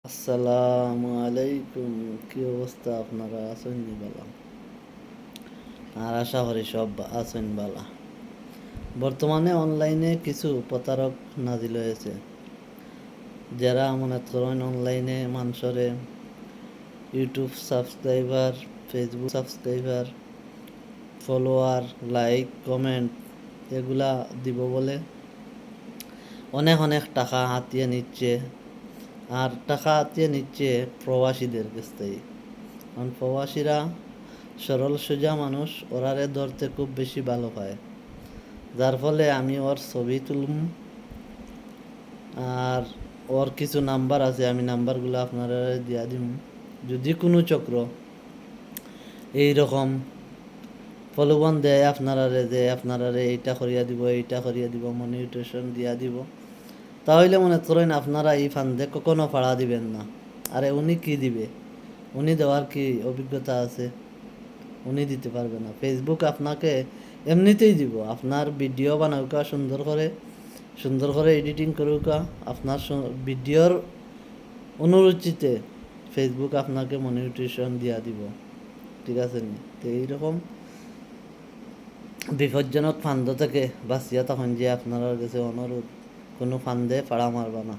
আসসালামু আলাইকুম। কি অবস্থা? আপনারা আছেন নি বালা? আর আশা করি সব আছেন বালা। বর্তমানে অনলাইনে কিছু প্রতারক নাজিল হয়েছে, যারা মনে করেন অনলাইনে মানুষরে YouTube subscriber, Facebook subscriber, follower, like, comment এগুলা দিব বলে অনেক অনেক টাকা হাতিয়ে নিচ্ছে। আর টাকা হাতিয়ে নিচ্ছে প্রবাসীদের কাছ থেকে। কারণ প্রবাসীরা সরল সোজা মানুষ, ওরারে ধরতে খুব বেশি ভালো পায়। যার ফলে আমি ওর ছবি তুলম, আর ওর কিছু নাম্বার আছে, আমি নাম্বারগুলো আপনারা দিয়া দিম। যদি কোনো চক্র এই রকম প্রলোভন দেয় আপনারারে, যে আপনারারে এইটা করিয়া দিব, এইটা করিয়া দিব, মনিটেশন দিয়া দিব, তাহলে মনে করেন আপনারা এই ফান্দে কখনো পাড়া দিবেন না। আরে উনি কি দিবে? উনি দেওয়ার কি অভিজ্ঞতা আছে? উনি দিতে পারবে না। ফেসবুক আপনাকে এমনিতেই দিব, আপনার ভিডিও বানাউকা সুন্দর করে, সুন্দর করে এডিটিং করুকা, আপনার ভিডিওর অনুরুচিতে ফেসবুক আপনাকে মনিটাইজেশন দিয়া দিব। ঠিক আছে নি? তো এইরকম বিপজ্জনক ফান্দ থেকে বাঁচিয়া তখন যে আপনার কাছে অনুরোধ, কোনো ফান্দে পাড়া মারবা না।